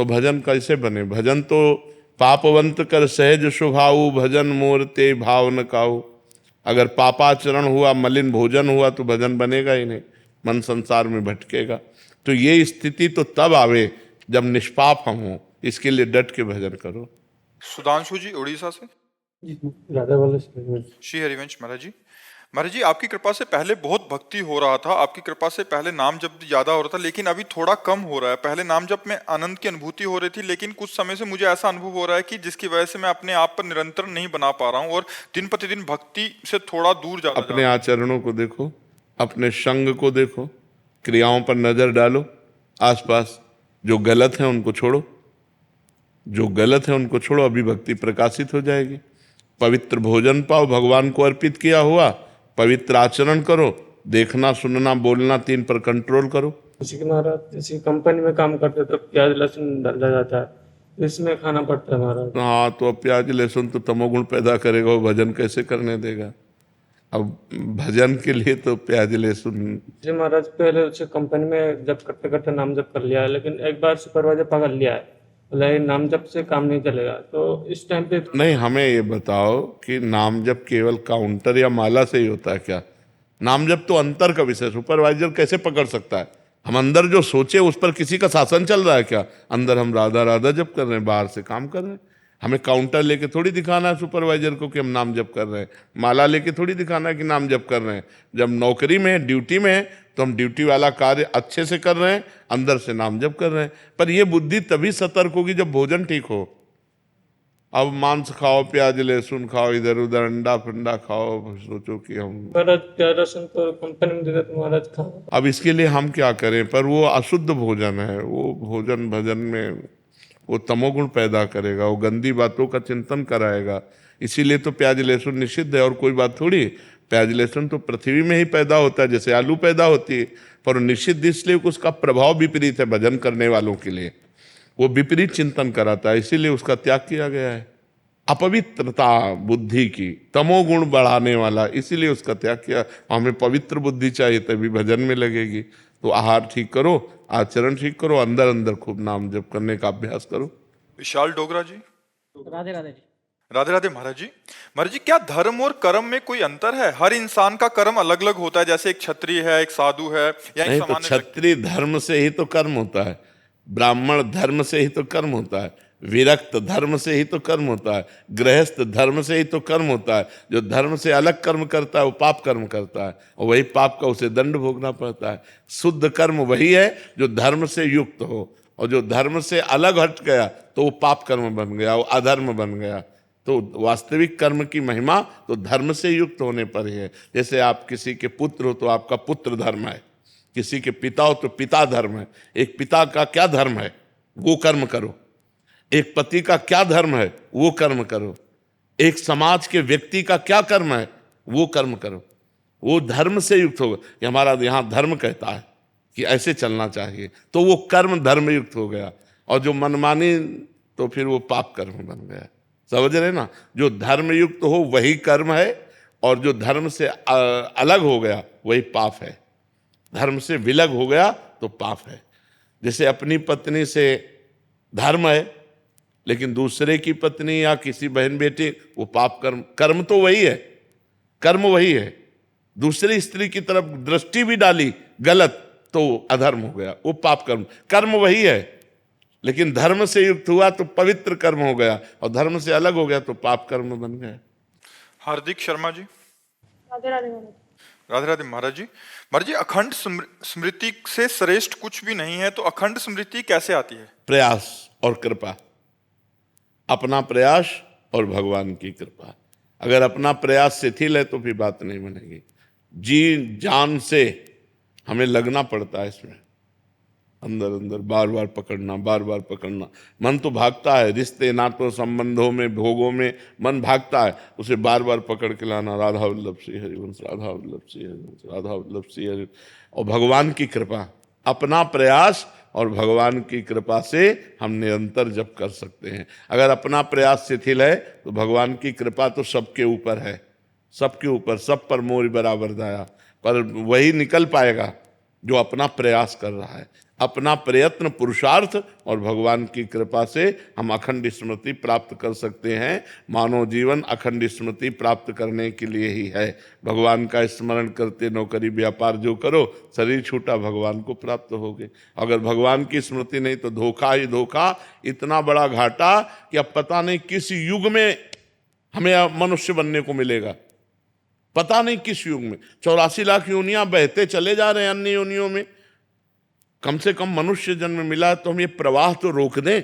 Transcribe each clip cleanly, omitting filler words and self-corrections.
तो भजन कैसे बने? भजन तो पापवंत कर सहज स्वभाव, भजन मोर ते भाव न काऊ। अगर पापाचरण हुआ, मलिन भोजन हुआ, तो भजन बनेगा ही नहीं, मन संसार में भटकेगा। तो ये स्थिति तो तब आवे जब निष्पाप हम हों। इसके लिए डट के भजन करो। सुधांशु जी उड़ीसा से। राधा वाले से। श्री हरिवंश महाराज जी। महाराज जी, आपकी कृपा से पहले बहुत भक्ति हो रहा था, आपकी कृपा से पहले नाम जप ज्यादा हो रहा था, लेकिन अभी थोड़ा कम हो रहा है। पहले नाम जप में आनंद की अनुभूति हो रही थी, लेकिन कुछ समय से मुझे ऐसा अनुभव हो रहा है कि जिसकी वजह से मैं अपने आप पर निरंतर नहीं बना पा रहा हूँ और दिन प्रतिदिन भक्ति से थोड़ा दूर जा अपने आचरणों को देखो, अपने संग को देखो, क्रियाओं पर नजर डालो, आसपास जो गलत है उनको छोड़ो, जो गलत है उनको छोड़ो, अभी भक्ति प्रकाशित हो जाएगी। पवित्र भोजन पाओ, भगवान को अर्पित किया हुआ, पवित्र आचरण करो, देखना सुनना बोलना 3 पर कंट्रोल करो। जैसे कि महाराज किसी कंपनी में काम करते तो प्याज लहसुन डाला जाता है, तो इसमें खाना पड़ता है महाराज। हाँ, तो अब प्याज लहसुन तो तमोगुण पैदा करेगा, वो भजन कैसे करने देगा? अब भजन के लिए तो प्याज लहसुन। जी महाराज, पहले उसे कंपनी में जब करते करते नाम जप कर लिया है, लेकिन एक बार सुपरवाइजर पकड़ लिया है, बोला ये नाम जप से काम नहीं चलेगा। तो इस टाइम पे नहीं, हमें ये बताओ कि नाम जप केवल काउंटर या माला से ही होता है क्या? नाम जप तो अंतर का विषय, सुपरवाइजर कैसे पकड़ सकता है? हम अंदर जो सोचे उस पर किसी का शासन चल रहा है क्या? अंदर हम राधा राधा जप कर रहे हैं, बाहर से काम कर रहे हैं। हमें काउंटर लेके थोड़ी दिखाना है सुपरवाइजर को कि हम नाम जप कर रहे हैं, माला लेके थोड़ी दिखाना है कि नाम जप कर रहे हैं। जब नौकरी में है, ड्यूटी में है, तो हम ड्यूटी वाला कार्य अच्छे से कर रहे हैं, अंदर से नाम जप कर रहे हैं। पर यह बुद्धि तभी सतर्क होगी जब भोजन ठीक हो। अब मांस खाओ, प्याज लहसुन खाओ, इधर उधर अंडा फंडा खाओ, सोचो कि हम महाराज प्याज लहसुन तो कंपनी में देते तो महाराज खाओ। अब इसके लिए हम क्या करें? पर वो अशुद्ध भोजन है, वो भोजन भजन में वो तमोगुण पैदा करेगा, वो गंदी बातों का चिंतन कराएगा। इसीलिए तो प्याज लहसुन निषिद्ध है, और कोई बात थोड़ी। प्याज लहसुन तो पृथ्वी में ही पैदा होता है, जैसे आलू पैदा होती है, पर निषिद्ध इसलिए कि उसका प्रभाव विपरीत है भजन करने वालों के लिए, वो विपरीत चिंतन कराता है, इसीलिए उसका त्याग किया गया है। अपवित्रता बुद्धि की, तमोगुण बढ़ाने वाला, इसीलिए उसका त्याग किया। हमें पवित्र बुद्धि चाहिए, तभी भजन में लगेगी। तो आहार ठीक करो, आचरण ठीक करो, अंदर अंदर खूब नाम जप करने का अभ्यास करो। विशाल डोगरा जी। राधे राधे जी। राधे राधे महाराज जी। महाराज जी, क्या धर्म और कर्म में कोई अंतर है? हर इंसान का कर्म अलग अलग होता है, जैसे एक क्षत्रिय है, एक साधु है, या नहीं, एक तो सामान्य क्षत्रिय धर्म से ही तो कर्म होता है, ब्राह्मण धर्म से ही तो कर्म होता है, विरक्त धर्म से ही तो कर्म होता है, गृहस्थ धर्म से ही तो कर्म होता है। जो धर्म से अलग कर्म करता है वो पाप कर्म करता है, और वही पाप का उसे दंड भोगना पड़ता है। शुद्ध कर्म वही है जो धर्म से युक्त हो, और जो धर्म से अलग हट गया तो वो पाप कर्म बन गया, वो अधर्म बन गया। तो वास्तविक कर्म की महिमा तो धर्म से युक्त होने पर ही है। जैसे आप किसी के पुत्र हो तो आपका पुत्र धर्म है, किसी के पिता हो तो पिता धर्म है। एक पिता का क्या धर्म है, वो कर्म करो। एक पति का क्या धर्म है, वो कर्म करो। एक समाज के व्यक्ति का क्या कर्म है, वो कर्म करो। वो धर्म से युक्त होगा। कि हमारा यहाँ धर्म कहता है कि ऐसे चलना चाहिए, तो वो कर्म धर्म युक्त हो गया। और जो मनमानी, तो फिर वो पाप कर्म बन गया। समझ रहे ना? जो धर्म युक्त हो वही कर्म है, और जो धर्म से अलग हो गया वही पाप है। धर्म से विलग हो गया तो पाप है। जैसे अपनी पत्नी से धर्म है, लेकिन दूसरे की पत्नी या किसी बहन बेटी, वो पाप कर्म। कर्म तो वही है, कर्म वही है। दूसरी स्त्री की तरफ दृष्टि भी डाली गलत, तो अधर्म हो गया, वो पाप कर्म। कर्म वही है, लेकिन धर्म से युक्त हुआ तो पवित्र कर्म हो गया, और धर्म से अलग हो गया तो पाप कर्म बन गया। हार्दिक शर्मा जी। राधे राधे महाराज। राधे राधे महाराज जी। महाराज जी, अखंड स्मृति से श्रेष्ठ कुछ भी नहीं है, तो अखंड स्मृति कैसे आती है? प्रयास और कृपा, अपना प्रयास और भगवान की कृपा। अगर अपना प्रयास शिथिल है तो फिर बात नहीं बनेगी। जी जान से हमें लगना पड़ता है इसमें, अंदर अंदर बार बार पकड़ना, बार बार पकड़ना। मन तो भागता है, रिश्ते नातों संबंधों में, भोगों में मन भागता है, उसे बार बार पकड़ के लाना। राधा वल्लभ श्री हरिवंश, राधा वल्लभ श्री हरिवंश, राधा वल्लभ श्री हरिवंश। और भगवान की कृपा, अपना प्रयास और भगवान की कृपा से हम निरंतर जप कर सकते हैं। अगर अपना प्रयास शिथिल है तो भगवान की कृपा तो सबके ऊपर है, सबके ऊपर, सब पर मोर बराबर दाया। पर वही निकल पाएगा जो अपना प्रयास कर रहा है। अपना प्रयत्न, पुरुषार्थ और भगवान की कृपा से हम अखंड स्मृति प्राप्त कर सकते हैं। मानव जीवन अखंड स्मृति प्राप्त करने के लिए ही है। भगवान का स्मरण करते नौकरी व्यापार जो करो, शरीर छूटा भगवान को प्राप्त होगे। अगर भगवान की स्मृति नहीं तो धोखा ही धोखा, इतना बड़ा घाटा कि अब पता नहीं किस युग में हमें मनुष्य बनने को मिलेगा, पता नहीं किस युग में। 84 लाख योनियां बहते चले जा रहे हैं अन्य योनियों में। कम से कम मनुष्य जन्म मिला तो हम ये प्रवाह तो रोक दें,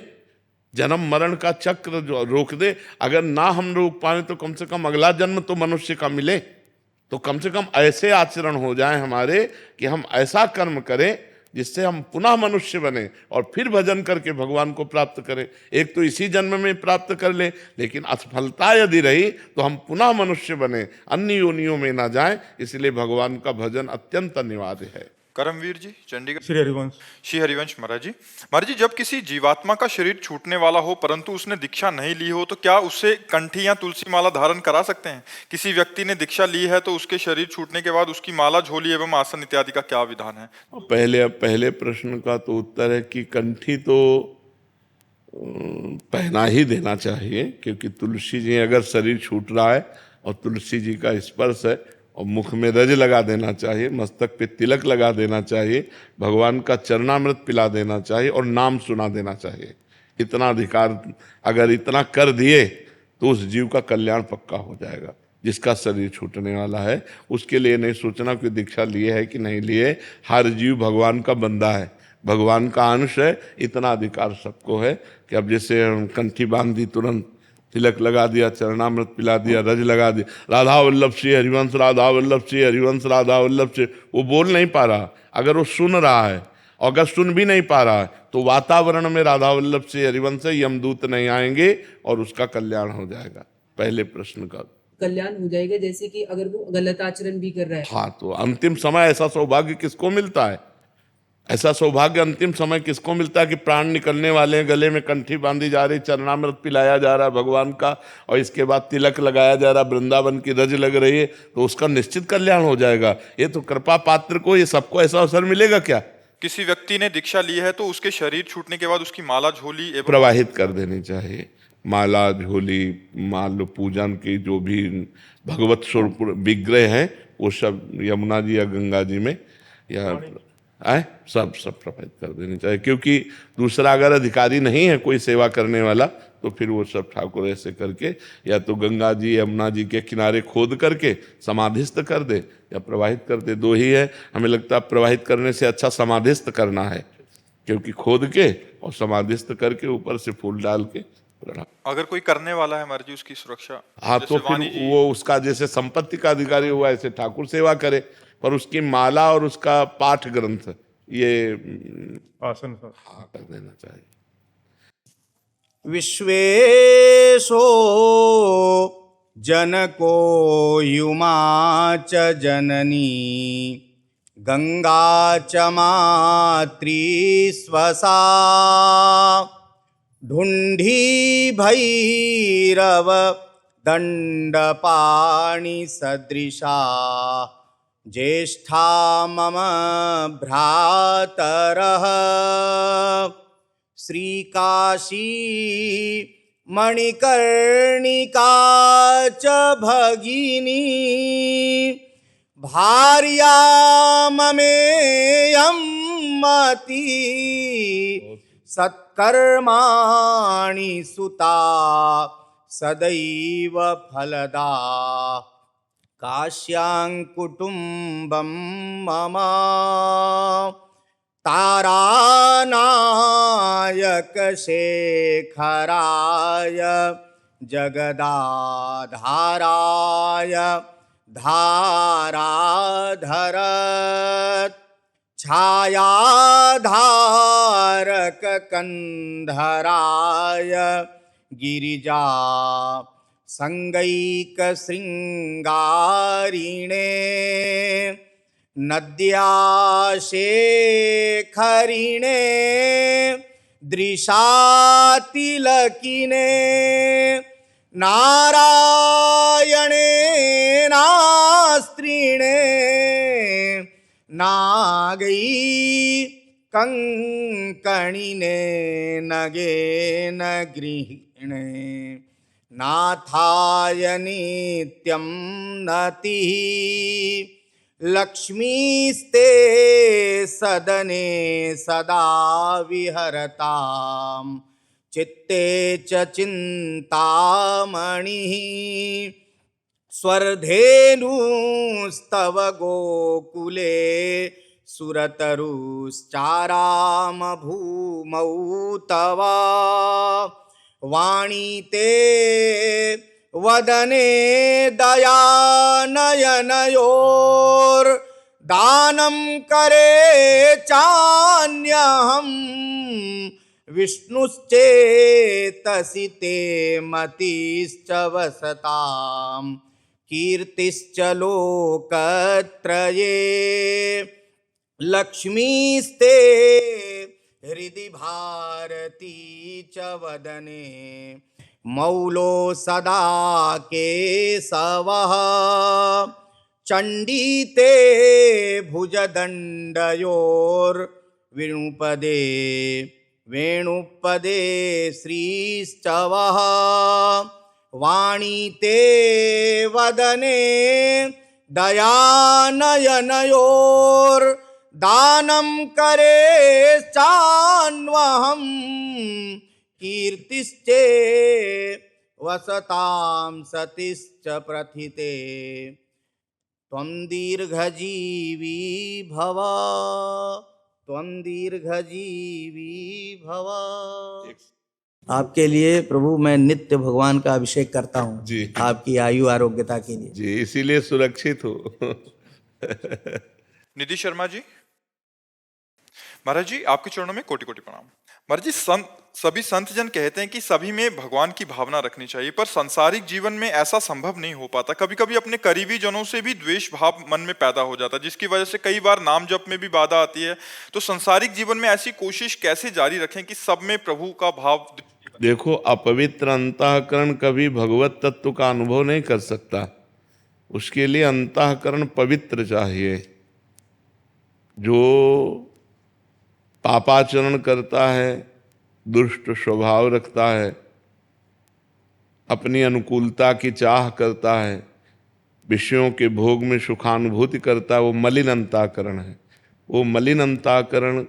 जन्म मरण का चक्र जो रोक दे। अगर ना हम रोक पाए तो कम से कम अगला जन्म तो मनुष्य का मिले, तो कम से कम ऐसे आचरण हो जाए हमारे कि हम ऐसा कर्म करें जिससे हम पुनः मनुष्य बने और फिर भजन करके भगवान को प्राप्त करें। एक तो इसी जन्म में प्राप्त कर ले, लेकिन असफलता यदि रही तो हम पुनः मनुष्य बने, अन्य योनियों में ना जाएं। इसलिए भगवान का भजन अत्यंत अनिवार्य है। करमवीर जी, चंडीगढ़। श्री हरिवंश। श्री हरिवंश महाराज जी। महाराज जी, जब किसी जीवात्मा का शरीर छूटने वाला हो परंतु उसने दीक्षा नहीं ली हो, तो क्या उससे कंठी या तुलसी माला धारण करा सकते हैं? किसी व्यक्ति ने दीक्षा ली है तो उसके शरीर छूटने के बाद उसकी माला, झोली एवं आसन इत्यादि का क्या विधान है? पहले प्रश्न का तो उत्तर है कि कंठी तो पहना ही देना चाहिए, क्योंकि तुलसी जी अगर शरीर छूट रहा है और तुलसी जी का स्पर्श है, और मुख में रज लगा देना चाहिए, मस्तक पे तिलक लगा देना चाहिए, भगवान का चरणामृत पिला देना चाहिए और नाम सुना देना चाहिए। इतना अधिकार अगर इतना कर दिए तो उस जीव का कल्याण पक्का हो जाएगा। जिसका शरीर छूटने वाला है उसके लिए नहीं सोचना कि दीक्षा लिए है कि नहीं लिए। हर जीव भगवान का बंदा है, भगवान का अंश है। इतना अधिकार सबको है कि अब जैसे कंठी बांध दी, तुरंत तिलक लगा दिया, चरणामृत पिला दिया, रज लगा दिया, राधा वल्लभ श्री हरिवंश, राधा वल्लभ श्री हरिवंश, राधा वल्लभ श्री। वो बोल नहीं पा रहा, अगर वो सुन रहा है, अगर सुन भी नहीं पा रहा है तो वातावरण में राधा वल्लभ श्री हरिवंश से यमदूत नहीं आएंगे और उसका कल्याण हो जाएगा। पहले प्रश्न का कल्याण हो जाएगा, जैसे कि अगर वो गलत आचरण भी कर रहा है। हाँ, तो अंतिम समय ऐसा सौभाग्य किसको मिलता है? ऐसा सौभाग्य अंतिम समय किसको मिलता है कि प्राण निकलने वाले हैं, गले में कंठी बांधी जा रही, चरणामृत पिलाया जा रहा है भगवान का, और इसके बाद तिलक लगाया जा रहा, वृंदावन की रज लग रही है, तो उसका निश्चित कल्याण हो जाएगा। ये तो कृपा पात्र को, ये सबको ऐसा अवसर मिलेगा क्या? किसी व्यक्ति ने दीक्षा ली है तो उसके शरीर छूटने के बाद उसकी माला, झोली एवं प्रवाहित कर देनी चाहिए। माला, झोली, मान लो पूजन की जो भी भगवत स्वरूप विग्रह हैं वो सब यमुना जी या गंगा जी में या सब प्रभावित कर देनी चाहिए। क्योंकि दूसरा अगर अधिकारी नहीं है कोई सेवा करने वाला तो फिर वो सब ठाकुर ऐसे करके या तो गंगा जी यमुना जी के किनारे खोद करके समाधिस्थ कर दे या प्रवाहित कर दे। दो ही है। हमें लगता है प्रवाहित करने से अच्छा समाधिस्थ करना है, क्योंकि खोद के और समाधिस्थ करके ऊपर से फूल डाल के प्रणाम। अगर कोई करने वाला है हमारे जी, उसकी सुरक्षा, हाँ, तो फिर वो उसका जैसे संपत्ति का अधिकारी हुआ ऐसे ठाकुर सेवा करे, पर उसकी माला और उसका पाठ ग्रंथ ये आसन हाँ कर देना चाहिए। विश्वेशो जनको युमा च जननी गंगा च मातृ स्वसा ढुंढी भैरव दंडपाणि सदृशा ज्येष्ठा मम भ्रातरः श्रीकाशी मणिकर्णिका च भगिनी भार्या ममेयं मती सत्कर्माणि सुता सदैव फलदा काश्यां कुटुम्बं मम तारानायक शेखराय जगदाधाराय धाराधरत् छायाधारक कंधराय गिरिजा संगैक श्रृंगारिणे नद्याशेखरिणे दृशातिलकिने नारायणे नास्त्रिणे नागै कंकणिने नगेन गृहिणे नाथाय नित्यं नतिः लक्ष्मीस्ते सदने सदा विहरताम् चित्ते च चिन्तामणिः स्वर्धेनुस्तव गोकुले सुरतरुश्चाराम भूमौ तव वाणी ते वदने दयानयनयोर्दानं करे चान्यहम् विष्णुश्चेतसि ते मतिश्च वसताम् कीर्तिश्च लोकत्रये लक्ष्मीस्ते हृदि भारती च वदने मौलो सदा केशवः चण्डी ते भुजदण्डयोर्वेणुपदे वेणुपदे श्रीश्चवः वाणी ते वदने दयानयनयोर्दानं करे चान्वहम् कीर्तिश्चे वसतां सतिश्च प्रथिते त्वं दीर्घजीवी भव त्वं दीर्घजीवी भव। आपके लिए प्रभु मैं नित्य भगवान का अभिषेक करता हूँ जी। आपकी आयु आरोग्यता के लिए। जी, इसीलिए सुरक्षित हो। निधि शर्मा जी, महाराज जी आपके चरणों में कोटि कोटि प्रणाम। महाराज जी, सभी संत जन कहते हैं कि सभी में भगवान की भावना रखनी चाहिए, पर सांसारिक जीवन में ऐसा संभव नहीं हो पाता। कभी कभी अपने करीबी जनों से भी द्वेष भाव मन में पैदा हो जाता है, जिसकी वजह से कई बार नाम जप में भी बाधा आती है। तो सांसारिक जीवन में ऐसी कोशिश कैसे जारी रखें कि सब में प्रभु का भाव। देखो, अपवित्र अंतःकरण कभी भगवत तत्व का अनुभव नहीं कर सकता। उसके लिए अंतःकरण पवित्र चाहिए। जो पापाचरण करता है, दुष्ट स्वभाव रखता है, अपनी अनुकूलता की चाह करता है, विषयों के भोग में सुखानुभूति करता है, वो मलिन अंतःकरण है। वो मलिन अंतःकरण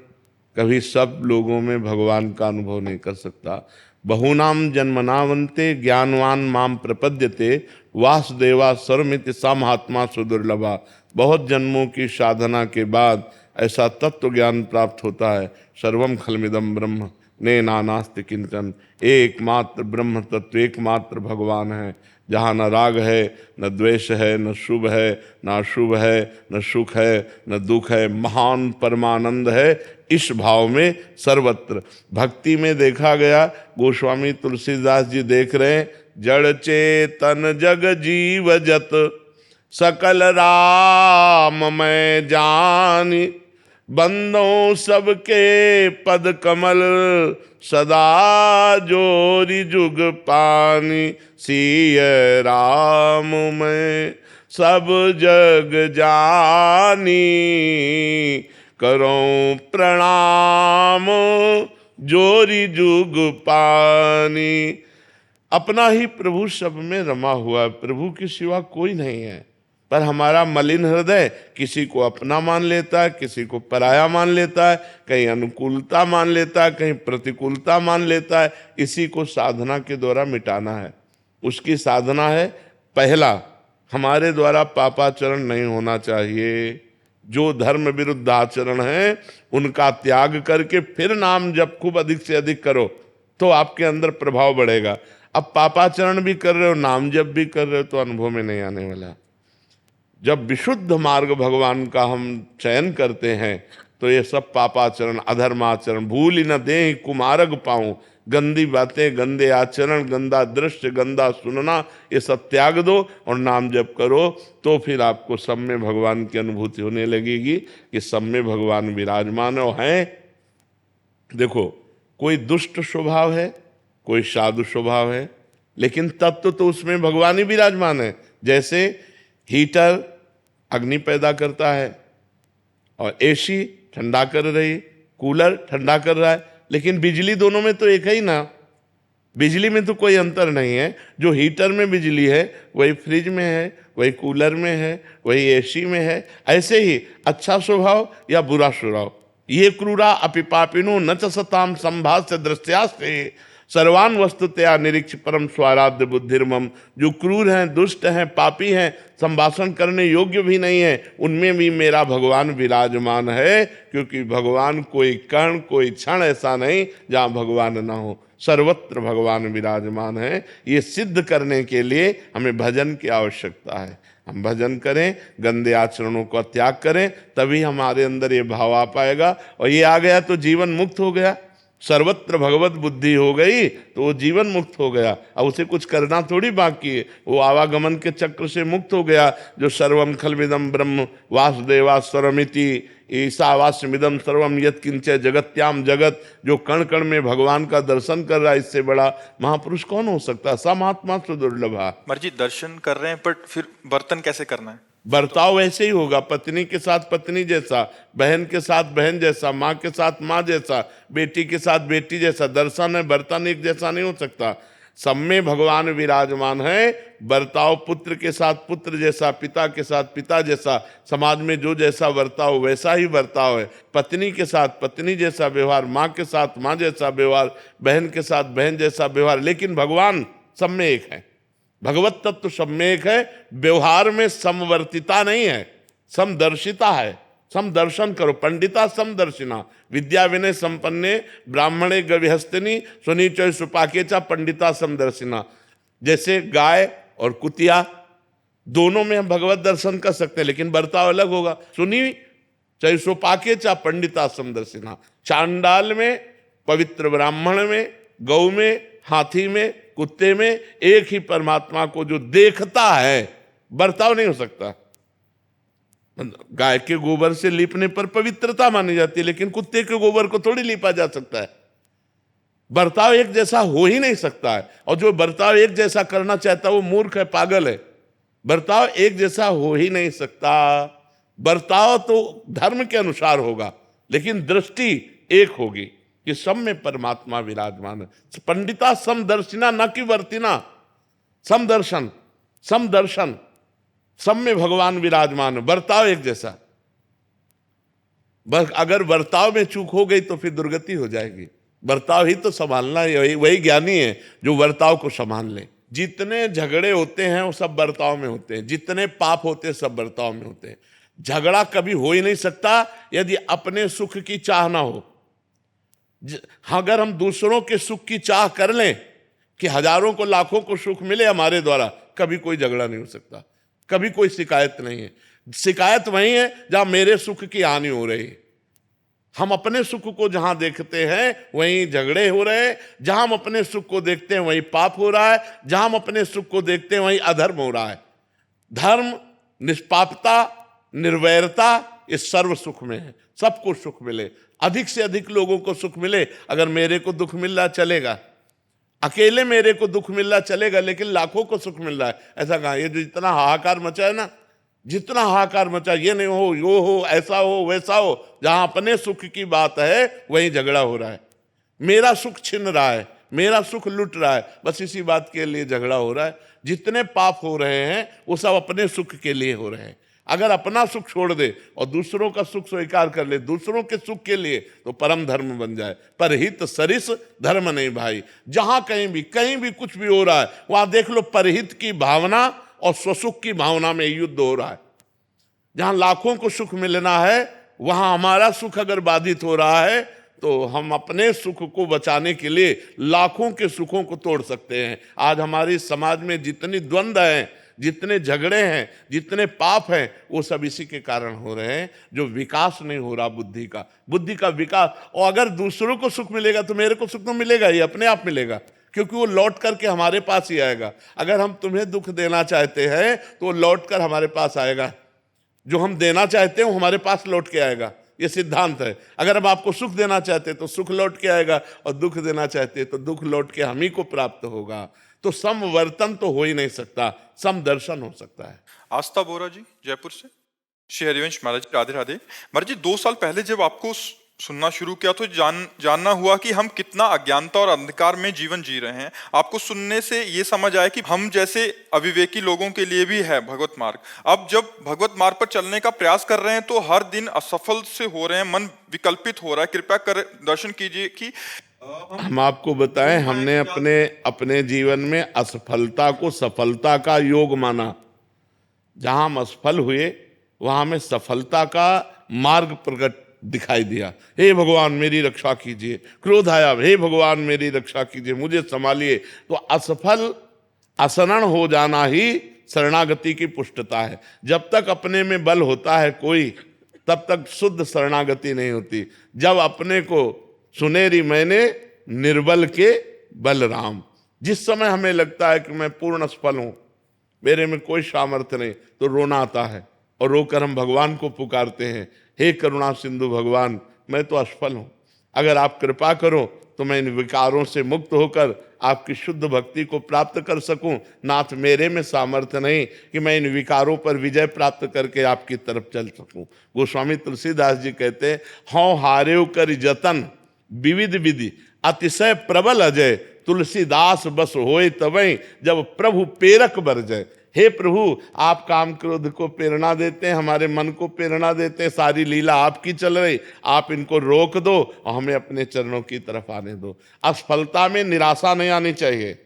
कभी सब लोगों में भगवान का अनुभव नहीं कर सकता। बहुनाम जन्मनावन्ते ज्ञानवान माम प्रपद्यते वासुदेवा सर्वमिति सा महात्मा सुदुर्लभा। बहुत जन्मों की साधना के बाद ऐसा तत्व ज्ञान प्राप्त होता है। सर्वम खलमिदम ब्रह्म ने नानास्ति किंचन। एकमात्र ब्रह्म तत्व, एकमात्र भगवान है, जहाँ न राग है, न द्वेष है, न शुभ है, न अशुभ है, न सुख है, न दुख है, महान परमानंद है। इस भाव में सर्वत्र भक्ति में देखा गया। गोस्वामी तुलसीदास जी देख रहे हैं, जड़ चेतन जग जीव जत सकल राम मैं जानी, बंदों सबके पद कमल सदा जोरी जुग पानी। सिय राम मैं सब जग जानी, करो प्रणाम जोरी जुग पानी। अपना ही प्रभु सब में रमा हुआ है, प्रभु के सिवा कोई नहीं है। पर हमारा मलिन हृदय किसी को अपना मान लेता है, किसी को पराया मान लेता है, कहीं अनुकूलता मान लेता है, कहीं प्रतिकूलता मान लेता है। इसी को साधना के द्वारा मिटाना है। उसकी साधना है, पहला, हमारे द्वारा पापाचरण नहीं होना चाहिए। जो धर्म विरुद्ध आचरण है उनका त्याग करके फिर नाम जप खूब अधिक से अधिक करो, तो आपके अंदर प्रभाव बढ़ेगा। अब पापाचरण भी कर रहे हो, नाम जप भी कर रहे हो, तो अनुभव में नहीं आने वाला। जब विशुद्ध मार्ग भगवान का हम चयन करते हैं तो ये सब पापाचरण, अधर्माचरण, भूल ही न दें कुमार्ग पाऊं, गंदी बातें, गंदे आचरण, गंदा दृश्य, गंदा सुनना, ये सब त्याग दो और नाम जप करो। तो फिर आपको सब में भगवान की अनुभूति होने लगेगी कि सब में भगवान विराजमान हैं। देखो, कोई दुष्ट स्वभाव है, कोई साधु स्वभाव है, लेकिन तत्व तो उसमें भगवान ही विराजमान है। जैसे हीटर अग्नि पैदा करता है और एसी ठंडा कर रही, कूलर ठंडा कर रहा है, लेकिन बिजली दोनों में तो एक है ही ना। बिजली में तो कोई अंतर नहीं है। जो हीटर में बिजली है वही फ्रिज में है, वही कूलर में है, वही एसी में है। ऐसे ही अच्छा स्वभाव या बुरा स्वभाव, ये क्रूरा अपि पापिनो न च सताम संभाष्य दृष्टयास्ते सर्वान वस्तुतया निरीक्ष परम स्वाराध्य बुद्धिर्मम। जो क्रूर हैं, दुष्ट हैं, पापी हैं, संभाषण करने योग्य भी नहीं है, उनमें भी मेरा भगवान विराजमान है। क्योंकि भगवान कोई कण, कोई क्षण ऐसा नहीं जहाँ भगवान ना हो, सर्वत्र भगवान विराजमान है। ये सिद्ध करने के लिए हमें भजन की आवश्यकता है। हम भजन करें, गंदे आचरणों का त्याग करें, तभी हमारे अंदर ये भाव आ पाएगा। और ये आ गया तो जीवन मुक्त हो गया। सर्वत्र भगवत बुद्धि हो गई तो वो जीवन मुक्त हो गया। अब उसे कुछ करना थोड़ी बाकी है, वो आवागमन के चक्र से मुक्त हो गया। जो सर्वम खलविदम ब्रह्म वासुदेवा स्वरमिति ईशावास्यमिदम सर्वम यत् किंच जगत्याम जगत, जो कण कण में भगवान का दर्शन कर रहा है, इससे बड़ा महापुरुष कौन हो सकता है। स महात्मा सुदुर्लभा। महाराज जी दर्शन कर रहे हैं, बट फिर बर्तन कैसे करना है? बर्ताव वैसे ही होगा, पत्नी के साथ पत्नी जैसा, बहन के साथ बहन जैसा, माँ के साथ माँ जैसा, बेटी के साथ बेटी जैसा। दर्शन है, बर्तन एक जैसा नहीं हो सकता। सब में भगवान विराजमान है। बर्ताव पुत्र के साथ पुत्र जैसा, पिता के साथ पिता जैसा, समाज में जो जैसा बर्ताव वैसा ही बर्ताव है। पत्नी के साथ पत्नी जैसा व्यवहार, माँ के साथ माँ जैसा व्यवहार, बहन के साथ बहन जैसा व्यवहार। लेकिन भगवान सब में एक है, भगवत तत्व सब में एक है। व्यवहार में समवर्तिता नहीं है, समदर्शिता है। समदर्शन करो, पंडिता समदर्शिना विद्या विनय संपन्ने ब्राह्मणे गविहस्तिनी सुनीचय सुपाकेचा पंडिता समदर्शिना। जैसे गाय और कुतिया दोनों में हम भगवत दर्शन कर सकते हैं, लेकिन बर्ताव अलग होगा। सुनी चाहे सुपाकेचा पंडिता समदर्शिना। चांडाल में, पवित्र ब्राह्मण में, गौ में, हाथी में, कुत्ते में एक ही परमात्मा को जो देखता है, बर्ताव नहीं हो सकता। गाय के गोबर से लीपने पर पवित्रता मानी जाती है, लेकिन कुत्ते के गोबर को थोड़ी लीपा जा सकता है। बर्ताव एक जैसा हो ही नहीं सकता है। और जो बर्ताव एक जैसा करना चाहता है वो मूर्ख है, पागल है। बर्ताव एक जैसा हो ही नहीं सकता। बर्ताव तो धर्म के अनुसार होगा, लेकिन दृष्टि एक होगी कि सब में परमात्मा विराजमान है। पंडिता समदर्शिना, न कि वर्तिना। समदर्शन, समदर्शन, सब में भगवान विराजमान है। बर्ताव एक जैसा। अगर बर्ताव में चूक हो गई तो फिर दुर्गति हो जाएगी। बर्ताव ही तो संभालना है। वही ज्ञानी है जो बर्ताव को संभाल ले। जितने झगड़े होते हैं वो सब बर्ताव में होते हैं, जितने पाप होते हैं सब बर्ताव में होते हैं। झगड़ा कभी हो ही नहीं सकता यदि अपने सुख की चाह ना हो। अगर हम दूसरों के सुख की चाह कर लें कि हजारों को लाखों को सुख मिले हमारे द्वारा, कभी कोई झगड़ा नहीं हो सकता, कभी कोई शिकायत नहीं है। शिकायत वही है जहां मेरे सुख की हानि हो रही है। हम अपने सुख को जहां देखते हैं वहीं झगड़े हो रहे हैं, जहां हम अपने सुख को देखते हैं वहीं पाप हो रहा है, जहां हम अपने सुख को देखते हैं वहीं अधर्म हो रहा है। धर्म, निष्पापता, निर्वैरता इस सर्व सुख में है। सबको सुख मिले, अधिक से अधिक लोगों को सुख मिले। अगर मेरे को दुख मिल रहा चलेगा, अकेले मेरे को दुख मिल रहा चलेगा, लेकिन लाखों को सुख मिल रहा है, ऐसा कहाँ? ये जो जितना हाहाकार मचा है ना, जितना हाहाकार मचा, ये नहीं हो, यो हो, ऐसा हो, वैसा हो, जहां अपने सुख की बात है वहीं झगड़ा हो रहा है। मेरा सुख छिन रहा है, मेरा सुख लुट रहा है, बस इसी बात के लिए झगड़ा हो रहा है। जितने पाप हो रहे हैं वो सब अपने सुख के लिए हो रहे हैं। अगर अपना सुख छोड़ दे और दूसरों का सुख स्वीकार कर ले, दूसरों के सुख के लिए, तो परम धर्म बन जाए। पर हित सरिस धर्म नहीं भाई। जहां कहीं भी कुछ भी हो रहा है वहां देख लो परहित की भावना और स्वसुख की भावना में युद्ध हो रहा है। जहां लाखों को सुख मिलना है वहां हमारा सुख अगर बाधित हो रहा है तो हम अपने सुख को बचाने के लिए लाखों के सुखों को तोड़ सकते हैं। आज हमारी समाज में जितनी द्वंद्व हैं, जितने झगड़े हैं, जितने पाप हैं, वो सब इसी के कारण हो रहे हैं। जो विकास नहीं हो रहा बुद्धि का विकास। और अगर दूसरों को सुख मिलेगा तो मेरे को सुख तो मिलेगा ही, अपने आप मिलेगा, क्योंकि वो लौट करके हमारे पास ही आएगा। अगर हम तुम्हें दुख देना चाहते हैं तो वो लौट कर हमारे पास आएगा। जो हम देना चाहते हैं वो हमारे पास लौट के आएगा। ये सिद्धांत है। अगर हम आपको सुख देना चाहते हैं तो सुख लौट के आएगा, और दुख देना चाहते हैं तो दुख लौट के हम ही को प्राप्त होगा। तो समवर्तन तो हो ही नहीं सकता, समदर्शन हो सकता है। आस्था बोरा जी जयपुर से। श्री हरिवंश महाराज, राधे राधे। महाराज जी 2 साल पहले जब आपको सुनना शुरू किया तो जानना हुआ कि हम कितना अज्ञानता और अंधकार में जीवन जी रहे हैं। आपको सुनने से ये समझ आया कि हम जैसे अविवेकी लोगों के लिए भी है भगवत मार्ग। अब जब भगवत मार्ग पर चलने का प्रयास कर रहे हैं तो हर दिन असफल से हो रहे हैं, मन विकल्पित हो रहा है। कृपया कर दर्शन कीजिए कि हम आपको बताएं, हमने अपने जीवन में असफलता को सफलता का योग माना। जहां हम असफल हुए वहां हमें सफलता का मार्ग प्रकट दिखाई दिया। हे भगवान मेरी रक्षा कीजिए, क्रोध आया, हे भगवान मेरी रक्षा कीजिए, मुझे संभालिए। तो असफल असरण हो जाना ही शरणागति की पुष्टता है। जब तक अपने में बल होता है कोई, तब तक शुद्ध शरणागति नहीं होती। जब अपने को सुनेरी मैंने निर्बल के बलराम, जिस समय हमें लगता है कि मैं पूर्ण असफल हूं, मेरे में कोई सामर्थ्य नहीं, तो रोना आता है और रोकर हम भगवान को पुकारते हैं, हे करुणा सिंधु भगवान, मैं तो असफल हूं, अगर आप कृपा करो तो मैं इन विकारों से मुक्त होकर आपकी शुद्ध भक्ति को प्राप्त कर सकूं। नाथ मेरे में सामर्थ्य नहीं कि मैं इन विकारों पर विजय प्राप्त करके आपकी तरफ चल सकूं। गोस्वामी तुलसीदास जी कहते हैं, हौ हारेव कर जतन विविध विधि अतिशय प्रबल अजय, तुलसीदास बस होए तवै जब प्रभु प्रेरक बरजय। हे प्रभु, आप काम क्रोध को प्रेरणा देते हैं, हमारे मन को प्रेरणा देते हैं, सारी लीला आपकी चल रही, आप इनको रोक दो और हमें अपने चरणों की तरफ आने दो। असफलता में निराशा नहीं आनी चाहिए,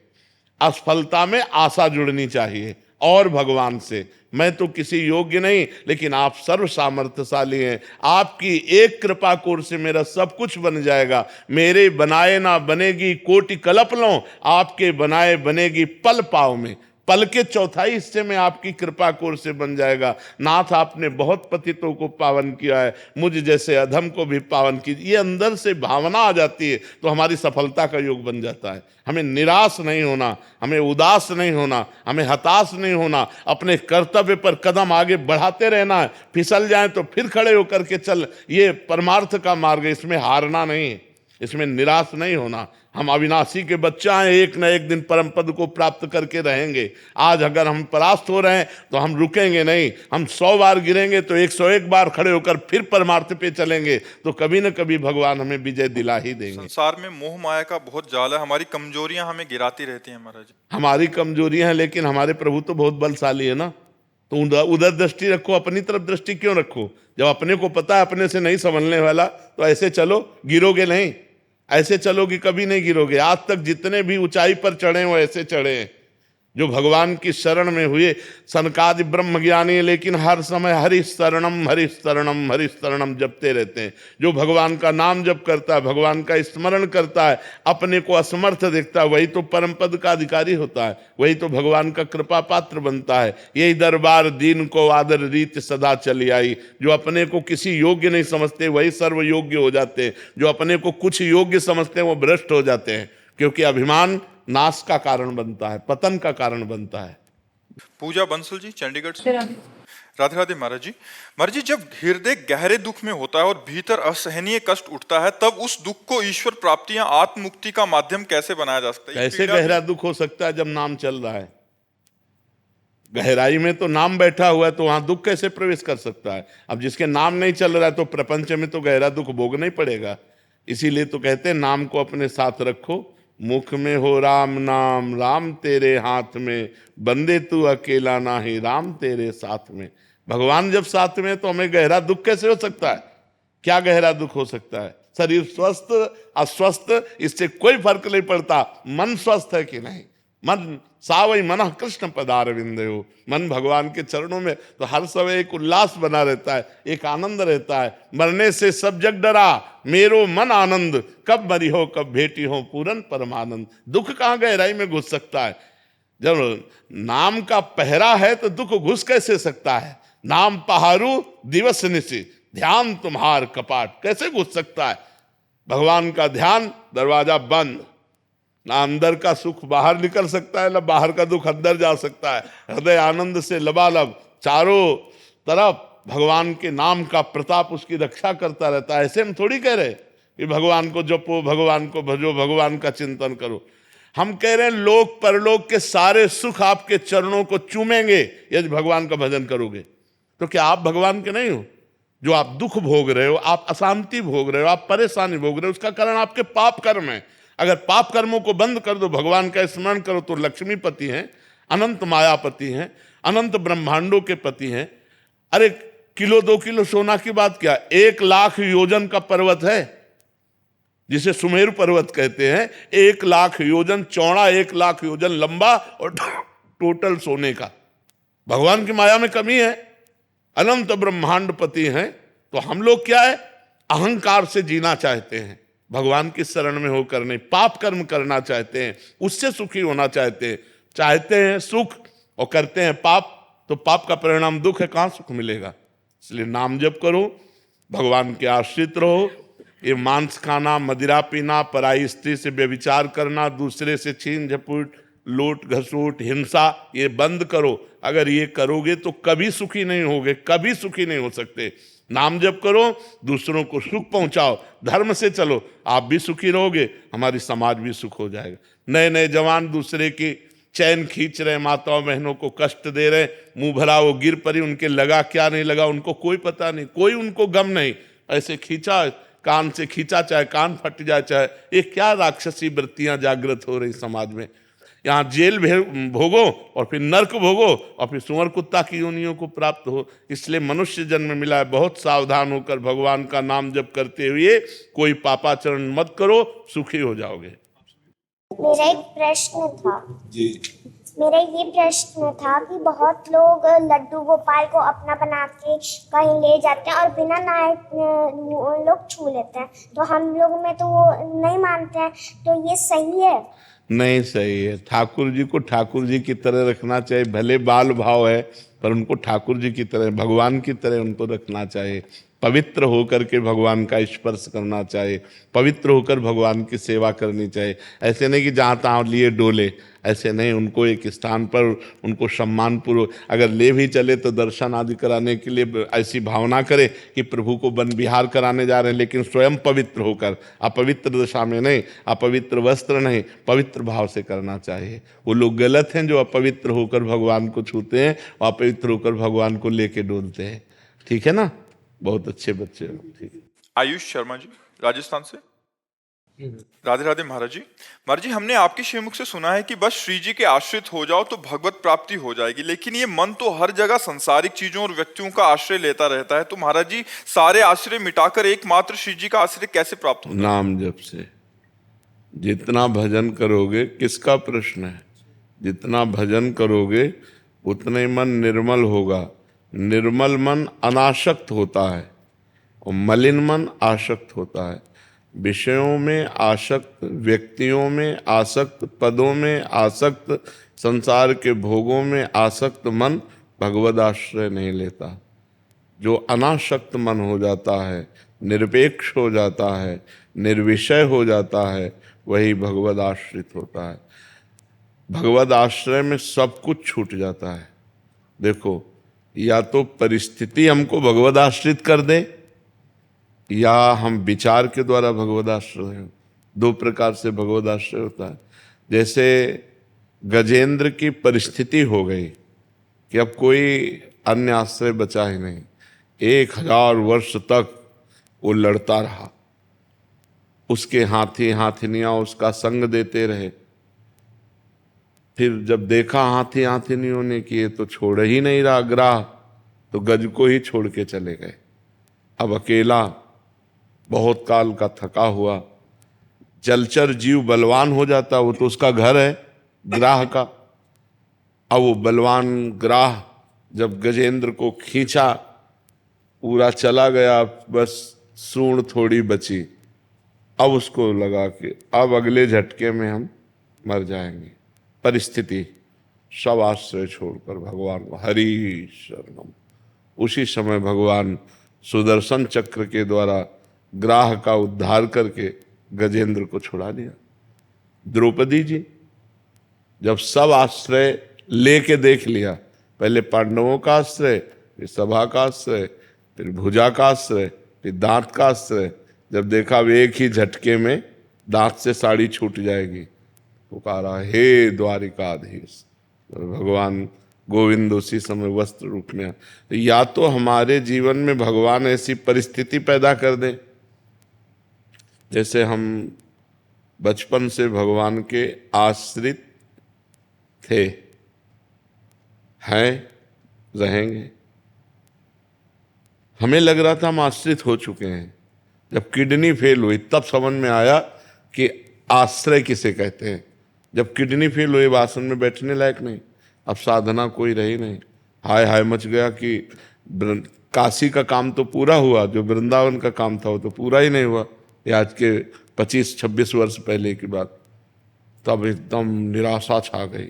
असफलता में आशा जुड़नी चाहिए और भगवान से। मैं तो किसी योग्य नहीं, लेकिन आप सर्व सामर्थ्यशाली हैं, आपकी एक कृपा कोर से मेरा सब कुछ बन जाएगा। मेरे बनाए ना बनेगी कोटि कल्प लो, आपके बनाए बनेगी पल पाव में, पल के चौथाई हिस्से में आपकी कृपा कोर से बन जाएगा। नाथ आपने बहुत पतितों को पावन किया है, मुझ जैसे अधम को भी पावन कीजिए। ये अंदर से भावना आ जाती है तो हमारी सफलता का योग बन जाता है। हमें निराश नहीं होना, हमें उदास नहीं होना, हमें हताश नहीं होना, अपने कर्तव्य पर कदम आगे बढ़ाते रहना है। फिसल जाए तो फिर खड़े होकर के चल, ये परमार्थ का मार्ग है, इसमें हारना नहीं है, इसमें निराश नहीं होना। हम अविनाशी के बच्चा हैं, एक न एक दिन परम पद को प्राप्त करके रहेंगे। आज अगर हम परास्त हो रहे हैं तो हम रुकेंगे नहीं, हम 100 बार गिरेंगे तो 101 बार खड़े होकर फिर परमार्थ पे चलेंगे, तो कभी न कभी भगवान हमें विजय दिला ही देंगे। संसार में मोह माया का बहुत जाल है, हमारी कमजोरियां हमें गिराती रहती हैं महाराज। हमारी कमजोरियां हैं, लेकिन हमारे प्रभु तो बहुत बलशाली है ना। तो उधर दृष्टि रखो, अपनी तरफ दृष्टि क्यों रखो? जब अपने को पता है अपने से नहीं संभलने वाला, तो ऐसे चलो, गिरोगे नहीं। ऐसे चलोगे कभी नहीं गिरोगे। आज तक जितने भी ऊंचाई पर चढ़े वो ऐसे चढ़े हैं जो भगवान की शरण में हुए। सनकादि ब्रह्म ज्ञानी, लेकिन हर समय हरि शरणम हरि शरणम हरि शरणम जपते रहते हैं। जो भगवान का नाम जप करता है, भगवान का स्मरण करता है, अपने को असमर्थ देखता है, वही तो परम पद का अधिकारी होता है, वही तो भगवान का कृपा पात्र बनता है। यही दरबार दीन को आदर रीत सदा चली आई। जो अपने को किसी योग्य नहीं समझते वही सर्व योग्य हो जाते हैं, जो अपने को कुछ योग्य समझते हैं वो भ्रष्ट हो जाते हैं, क्योंकि अभिमान नाश का कारण बनता है, पतन का कारण बनता है। पूजा बंसल जी चंडीगढ़ से। राधे राधे महाराज जी। महाराज जी, जब हृदय गहरे दुख में होता है और भीतर असहनीय कष्ट उठता है, तब उस दुख को ईश्वर प्राप्ति या आत्म मुक्ति का माध्यम कैसे बनाया जा सकता है? कैसे गहरा दुख हो सकता है जब नाम चल रहा है? गहराई में तो नाम बैठा हुआ है, तो वहां दुख कैसे प्रवेश कर सकता है? अब जिसके नाम नहीं चल रहा है तो प्रपंच में तो गहरा दुख भोगना ही पड़ेगा। इसीलिए तो कहते हैं नाम को अपने साथ रखो, मुख में हो राम नाम, राम तेरे हाथ में, बंदे तू अकेला ना ही, राम तेरे साथ में। भगवान जब साथ में तो हमें गहरा दुख कैसे हो सकता है? क्या गहरा दुख हो सकता है? शरीर स्वस्थ अस्वस्थ इससे कोई फर्क नहीं पड़ता, मन स्वस्थ है कि नहीं। मन सावई मन कृष्ण पदारविंदयो, मन भगवान के चरणों में तो हर समय एक उल्लास बना रहता है, एक आनंद रहता है। मरने से सब जग डरा, मेरो मन आनंद, कब मरी हो कब भेटी हो पूरन परमानंद। दुख कहाँ गहराई में घुस सकता है? जब नाम का पहरा है तो दुख घुस कैसे सकता है? नाम पहारू दिवस निशि, ध्यान तुम्हार कपाट, कैसे घुस सकता है? भगवान का ध्यान, दरवाजा बंद, ना अंदर का सुख बाहर निकल सकता है, ना बाहर का दुख अंदर जा सकता है। हृदय आनंद से लबालब, चारों तरफ भगवान के नाम का प्रताप उसकी रक्षा करता रहता है। ऐसे हम थोड़ी कह रहे कि भगवान को जपो, भगवान को भजो, भगवान का चिंतन करो। हम कह रहे हैं लोक परलोक के सारे सुख आपके चरणों को चूमेंगे यदि भगवान का भजन करोगे। तो क्या आप भगवान के नहीं हो? जो आप दुख भोग रहे हो, आप अशांति भोग रहे हो, आप परेशानी भोग रहे हो, उसका कारण आपके पाप कर्म है। अगर पाप कर्मों को बंद कर दो, भगवान का स्मरण करो, तो लक्ष्मीपति हैं, अनंत मायापति हैं, अनंत ब्रह्मांडों के पति हैं। अरे किलो 2 किलो सोना की बात क्या, 1,00,000 योजन का पर्वत है जिसे सुमेरु पर्वत कहते हैं। 1,00,000 योजन चौड़ा, 1,00,000 योजन लंबा, और टोटल सोने का। भगवान की माया में कमी है? अनंत ब्रह्मांड पति हैं। तो हम लोग क्या है, अहंकार से जीना चाहते हैं, भगवान की शरण में होकर नहीं, पाप कर्म करना चाहते हैं, उससे सुखी होना चाहते हैं सुख, और करते हैं पाप, तो पाप का परिणाम दुख है, कहां सुख मिलेगा। इसलिए नाम जप करो, भगवान के आश्रित रहो। ये मांस खाना, मदिरा पीना, पराई स्त्री से व्यभिचार करना, दूसरे से छीन झपट, लूट घसूट, हिंसा, ये बंद करो। अगर ये करोगे तो कभी सुखी नहीं होगे, कभी सुखी नहीं हो सकते। नाम जप करो, दूसरों को सुख पहुंचाओ, धर्म से चलो, आप भी सुखी रहोगे, हमारी समाज भी सुख हो जाएगा। नए नए जवान दूसरे की चैन खींच रहे, माताओं बहनों को कष्ट दे रहे, मुंह भरा वो गिर पड़ी, उनके लगा क्या नहीं लगा उनको कोई पता नहीं, कोई उनको गम नहीं, ऐसे खींचा, कान से खींचा, चाहे कान फट जाए, चाहे ये क्या राक्षसी वृत्तियां जागृत हो रही समाज में। यहाँ जेल भोगो और फिर नर्क भोगो और फिर सुअर कुत्ता की योनियों को प्राप्त हो। इसलिए मनुष्य जन्म मिला है, बहुत सावधान होकर भगवान का नाम जप करते हुए कोई पापाचरण मत करो, सुखी हो जाओगे। मेरा एक प्रश्न था जी। मेरा ये प्रश्न था कि बहुत लोग लड्डू गोपाल को अपना बना के कहीं ले जाते हैं और बिना नहाए लोग छू लेते हैं, तो हम लोग में तो वो नहीं मानते हैं, तो ये सही है? नहीं सही है। ठाकुर जी को ठाकुर जी की तरह रखना चाहिए, भले बाल भाव है पर उनको ठाकुर जी की तरह, भगवान की तरह उनको रखना चाहिए। पवित्र होकर के भगवान का स्पर्श करना चाहिए, पवित्र होकर भगवान की सेवा करनी चाहिए। ऐसे नहीं कि जहाँ तहाँ लिए डोले, ऐसे नहीं, उनको एक स्थान पर उनको सम्मानपूर्वक अगर ले भी चले तो दर्शन आदि कराने के लिए ऐसी भावना करे कि प्रभु को वन विहार कराने जा रहे हैं, लेकिन स्वयं पवित्र होकर, अपवित्र दशा में नहीं, अपवित्र वस्त्र नहीं, पवित्र भाव से करना चाहिए। वो लोग गलत हैं जो अपवित्र होकर भगवान को छूते हैं और अपवित्र होकर भगवान को लेके डोलते हैं। ठीक है ना, बहुत अच्छे बच्चे हो। ठीक है। आयुष शर्मा जी राजस्थान से। राधे राधे महाराज जी। महाराज जी, हमने आपके श्रीमुख से सुना है कि बस श्री जी के आश्रित हो जाओ तो भगवत प्राप्ति हो जाएगी, लेकिन ये मन तो हर जगह संसारिक चीजों और व्यक्तियों का आश्रय लेता रहता है। तो महाराज जी, सारे आश्रय मिटाकर एकमात्र श्री जी का आश्रय कैसे प्राप्त होगा? नाम जप से। जितना भजन करोगे, किसका प्रश्न है, जितना भजन करोगे उतने मन निर्मल होगा। निर्मल मन अनासक्त होता है और मलिन मन आसक्त होता है। विषयों में आसक्त, व्यक्तियों में आसक्त, पदों में आसक्त, संसार के भोगों में आसक्त मन भगवद आश्रय नहीं लेता। जो अनासक्त मन हो जाता है, निरपेक्ष हो जाता है, निर्विषय हो जाता है, वही भगवद आश्रित होता है। भगवद आश्रय में सब कुछ छूट जाता है। देखो, या तो परिस्थिति हमको भगवद आश्रित कर दे, या हम विचार के द्वारा भगवद आश्रय हो। 2 प्रकार से भगवद आश्रय होता है। जैसे गजेंद्र की परिस्थिति हो गई कि अब कोई अन्य आश्रय बचा ही नहीं, 1000 वर्ष तक वो लड़ता रहा, उसके हाथी हाथिनियां उसका संग देते रहे। फिर जब देखा हाथी हाथिनियों ने कि ये तो छोड़ ही नहीं रहा ग्राह, तो गज को ही छोड़ के चले गए। अब अकेला, बहुत काल का थका हुआ, जलचर जीव बलवान हो जाता, वो तो उसका घर है ग्राह का। अब वो बलवान ग्राह जब गजेंद्र को खींचा, पूरा चला गया, बस सूंड थोड़ी बची। अब उसको लगा कि अब अगले झटके में हम मर जाएंगे। परिस्थिति, सब आश्रय छोड़कर भगवान को हरि शरणम। उसी समय भगवान सुदर्शन चक्र के द्वारा ग्राह का उद्धार करके गजेंद्र को छुड़ा दिया। द्रौपदी जी जब सब आश्रय लेके देख लिया, पहले पांडवों का आश्रय, फिर सभा का आश्रय, फिर भुजा का आश्रय, फिर दांत का आश्रय, जब देखा वे एक ही झटके में दांत से साड़ी छूट जाएगी, पुकारा हे द्वारिकाधीश। भगवान गोविंद उसी समय वस्त्र रूप में आए। तो या तो हमारे जीवन में भगवान ऐसी परिस्थिति पैदा कर दें, जैसे हम बचपन से भगवान के आश्रित थे, हैं, रहेंगे। हमें लग रहा था हम आश्रित हो चुके हैं। जब किडनी फेल हुई तब समझ में आया कि आश्रय किसे कहते हैं। जब किडनी फेल हुई, आसन में बैठने लायक नहीं, अब साधना कोई रही नहीं। हाय हाय मच गया कि काशी का काम तो पूरा हुआ, जो वृंदावन का काम था वो तो पूरा ही नहीं हुआ। ये आज के 25-26 वर्ष पहले की बात। तब एकदम निराशा छा गई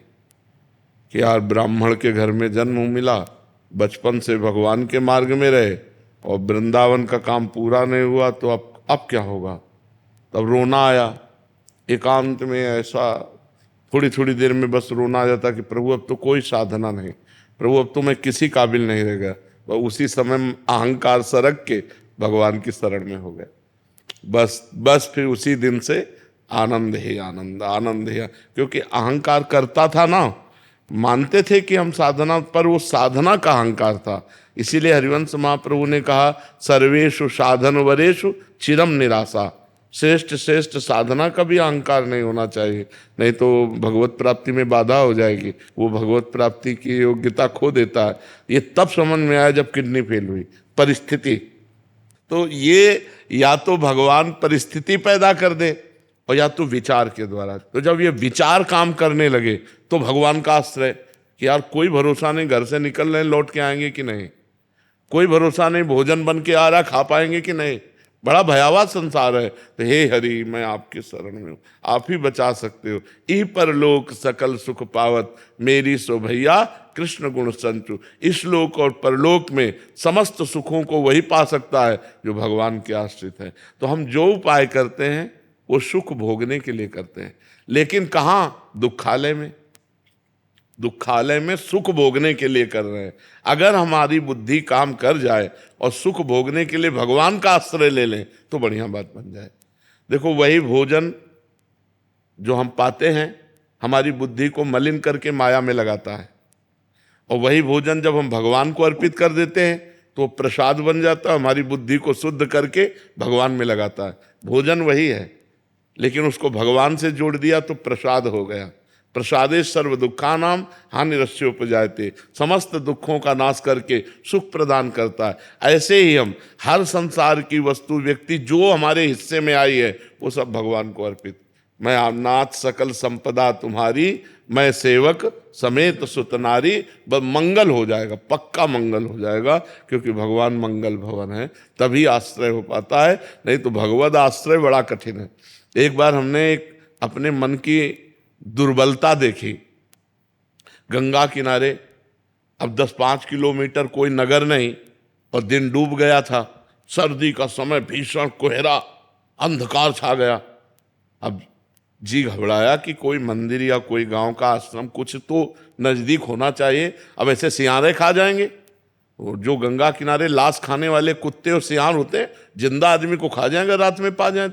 कि यार ब्राह्मण के घर में जन्म मिला, बचपन से भगवान के मार्ग में रहे और वृंदावन का काम पूरा नहीं हुआ, तो अब क्या होगा। तब रोना आया एकांत में। ऐसा थोड़ी थोड़ी देर में बस रोना आ जाता कि प्रभु अब तो कोई साधना नहीं, प्रभु अब तो मैं किसी काबिल नहीं रह गया। वह उसी समय अहंकार सरक के भगवान की शरण में हो गए। बस फिर उसी दिन से आनंद ही आनंद, आनंद ही, क्योंकि अहंकार करता था ना, मानते थे कि हम साधना, पर वो साधना का अहंकार था। इसीलिए हरिवंश महाप्रभु ने कहा सर्वेषु साधन वरेषु चिरम निराशा। श्रेष्ठ श्रेष्ठ साधना का भी अहंकार नहीं होना चाहिए, नहीं तो भगवत प्राप्ति में बाधा हो जाएगी, वो भगवत प्राप्ति की योग्यता खो देता है। ये तब समझ में आया जब किडनी फेल हुई, परिस्थिति। तो ये या तो भगवान परिस्थिति पैदा कर दे और या तो विचार के द्वारा। तो जब ये विचार काम करने लगे तो भगवान का आश्रय कि यार कोई भरोसा नहीं, घर से निकल रहे लौट के आएंगे कि नहीं, कोई भरोसा नहीं भोजन बन के आ रहा खा पाएंगे कि नहीं, बड़ा भयावह संसार है। तो हे हरि मैं आपके शरण में हूँ, आप ही बचा सकते हो। ई परलोक सकल सुख पावत मेरी सो भैया कृष्ण गुण संचु। इस लोक और परलोक में समस्त सुखों को वही पा सकता है जो भगवान के आश्रित है। तो हम जो उपाय करते हैं वो सुख भोगने के लिए करते हैं, लेकिन कहाँ, दुखालय में। दुखालय में सुख भोगने के लिए कर रहे हैं। अगर हमारी बुद्धि काम कर जाए और सुख भोगने के लिए भगवान का आश्रय ले लें तो बढ़िया बात बन जाए। देखो वही भोजन जो हम पाते हैं हमारी बुद्धि को मलिन करके माया में लगाता है, और वही भोजन जब हम भगवान को अर्पित कर देते हैं तो प्रसाद बन जाता है, हमारी बुद्धि को शुद्ध करके भगवान में लगाता है। भोजन वही है, लेकिन उसको भगवान से जोड़ दिया तो प्रसाद हो गया। प्रसादे सर्व दुखानाम हानिरस्य उपजायते, समस्त दुखों का नाश करके सुख प्रदान करता है। ऐसे ही हम हर संसार की वस्तु व्यक्ति जो हमारे हिस्से में आई है वो सब भगवान को अर्पित। मैं नाथ सकल संपदा तुम्हारी, मैं सेवक समेत सुत नारी। बस मंगल हो जाएगा, पक्का मंगल हो जाएगा, क्योंकि भगवान मंगल भवन है, तभी आश्रय हो पाता है, नहीं तो भगवद आश्रय बड़ा कठिन है। एक बार हमने अपने मन की दुर्बलता देखी। गंगा किनारे अब 10-5 किलोमीटर कोई नगर नहीं और दिन डूब गया था, सर्दी का समय, भीषण कोहरा, अंधकार छा गया। अब जी घबराया कि कोई मंदिर या कोई गांव का आश्रम कुछ तो नजदीक होना चाहिए। अब ऐसे सियारे खा जाएंगे, जो गंगा किनारे लाश खाने वाले कुत्ते और सियार होते हैं, जिंदा आदमी को खा जाएंगे रात में पा जाए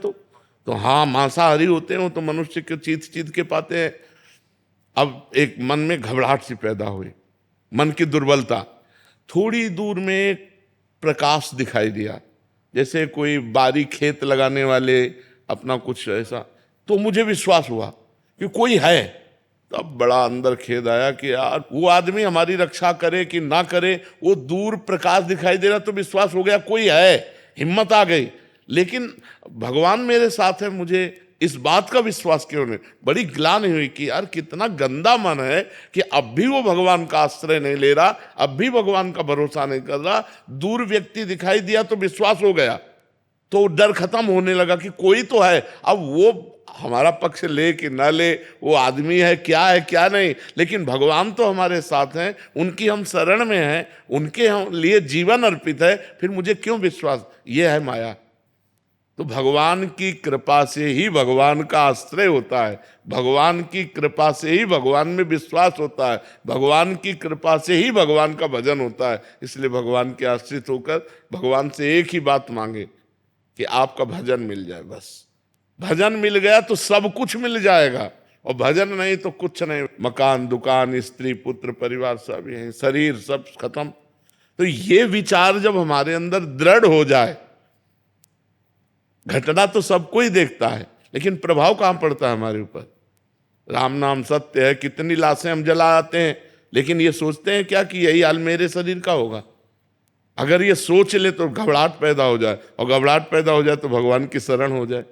तो हाँ मांसाहारी होते हैं वो, तो मनुष्य के चीत के पाते हैं। अब एक मन में घबराहट सी पैदा हुई, मन की दुर्बलता। थोड़ी दूर में एक प्रकाश दिखाई दिया, जैसे कोई बारी खेत लगाने वाले अपना कुछ ऐसा, तो मुझे विश्वास हुआ कि कोई है। तब बड़ा अंदर खेद आया कि यार वो आदमी हमारी रक्षा करे कि ना करे, वो दूर प्रकाश दिखाई दे रहा तो विश्वास हो गया कोई है, हिम्मत आ गई। लेकिन भगवान मेरे साथ है, मुझे इस बात का विश्वास क्यों नहीं। बड़ी ग्लानि हुई कि यार कितना गंदा मन है कि अब भी वो भगवान का आश्रय नहीं ले रहा, अब भी भगवान का भरोसा नहीं कर रहा। दूर व्यक्ति दिखाई दिया तो विश्वास हो गया, तो डर खत्म होने लगा कि कोई तो है। अब वो हमारा पक्ष ले कि ना ले, वो आदमी है क्या नहीं, लेकिन भगवान तो हमारे साथ हैं, उनकी हम शरण में हैं, उनके हम लिए जीवन अर्पित है, फिर मुझे क्यों विश्वास। ये है माया। तो भगवान की कृपा से ही भगवान का आश्रय होता है, भगवान की कृपा से ही भगवान में विश्वास होता है, भगवान की कृपा से ही भगवान का भजन होता है। इसलिए भगवान के आश्रित होकर भगवान से एक ही बात मांगे कि आपका भजन मिल जाए। बस भजन मिल गया तो सब कुछ मिल जाएगा। और भजन नहीं तो कुछ नहीं, मकान दुकान स्त्री पुत्र परिवार सब यही, शरीर सब खत्म। तो ये विचार जब हमारे अंदर दृढ़ हो जाए, घटना तो सबको ही देखता है लेकिन प्रभाव कहाँ पड़ता है हमारे ऊपर। राम नाम सत्य है, कितनी लाशें हम जला आते हैं, लेकिन ये सोचते हैं क्या कि यही हाल मेरे शरीर का होगा। अगर ये सोच ले तो घबराहट पैदा हो जाए, और घबराहट पैदा हो जाए तो भगवान की शरण हो जाए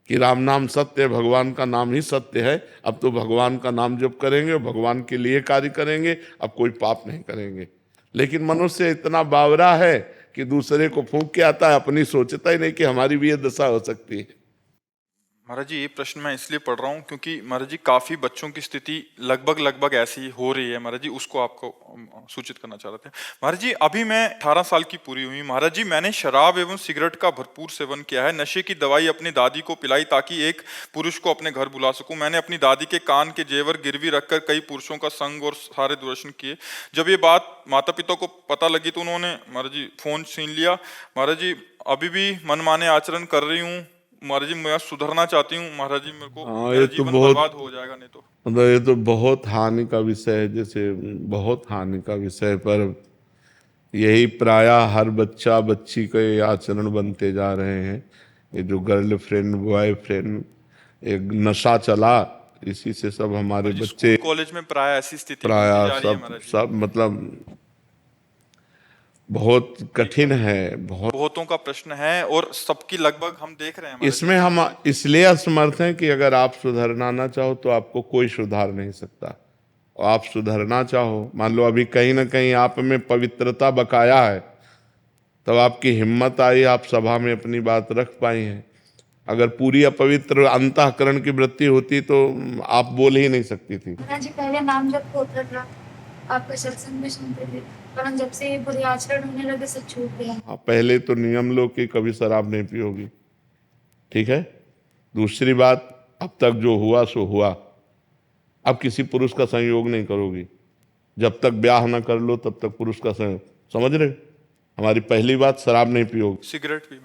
कि राम नाम सत्य है, भगवान का नाम ही सत्य है। अब तो भगवान का नाम जप करेंगे और भगवान के लिए कार्य करेंगे, अब कोई पाप नहीं करेंगे। लेकिन मनुष्य इतना बावरा है कि दूसरे को फूंक के आता है, अपनी सोचता ही नहीं कि हमारी भी ये दशा हो सकती है। महाराज जी, ये प्रश्न मैं इसलिए पढ़ रहा हूँ क्योंकि महाराज जी काफी बच्चों की स्थिति लगभग ऐसी हो रही है महाराज जी, उसको आपको सूचित करना चाह रहे थे। महाराज जी, अभी मैं 18 साल की पूरी हुई। महाराज जी, मैंने शराब एवं सिगरेट का भरपूर सेवन किया है। नशे की दवाई अपनी दादी को पिलाई ताकि एक पुरुष को अपने घर बुला सकूं। मैंने अपनी दादी के कान के जेवर गिरवी रखकर कई पुरुषों का संग और सारे दूरदर्शन किए। जब ये बात माता पिता को पता लगी तो उन्होंने महाराज जी फोन छीन लिया। महाराज जी, अभी भी मनमाने आचरण कर रही हूँ महाराज जी, मैं सुधरना चाहती हूँ महाराज जी, मेरे को मेरा जीवन बर्बाद हो जाएगा नहीं तो। मतलब ये तो बहुत हानि का विषय है, जैसे बहुत हानि का विषय, पर यही प्रायः हर बच्चा बच्ची के आचरण बनते जा रहे हैं। ये जो गर्लफ्रेंड बॉयफ्रेंड एक नशा चला, इसी से सब हमारे बच्चे कॉलेज में प्रायः ऐसी स्थिति प्रायः सब मतलब बहुत कठिन है, बहुतों का प्रश्न है और सबकी लगभग हम देख रहे हैं। इसमें हम इसलिए असमर्थ हैं कि अगर आप सुधरना ना चाहो तो आपको कोई सुधार नहीं सकता। और आप सुधरना चाहो, मान लो अभी कहीं ना कहीं आप में पवित्रता बकाया है, तब आपकी हिम्मत आई, आप सभा में अपनी बात रख पाई हैं। अगर पूरी अपवित्र अंतःकरण की वृत्ति होती तो आप बोल ही नहीं सकती थी। जी पहले नाम जब होता था, आपका सत्संग में सुनते थे, पर जब से ये बुरे आचरण होने लगे सब छूट गया। पहले तो नियम लो कि कभी शराब नहीं पियोगी, ठीक है। दूसरी बात, अब तक जो हुआ सो हुआ, अब किसी पुरुष का संयोग नहीं करोगी। जब तक ब्याह ना कर लो तब तक पुरुष का संयोग, समझ रहे। हमारी पहली बात, शराब नहीं पियोगी। सिगरेट भी,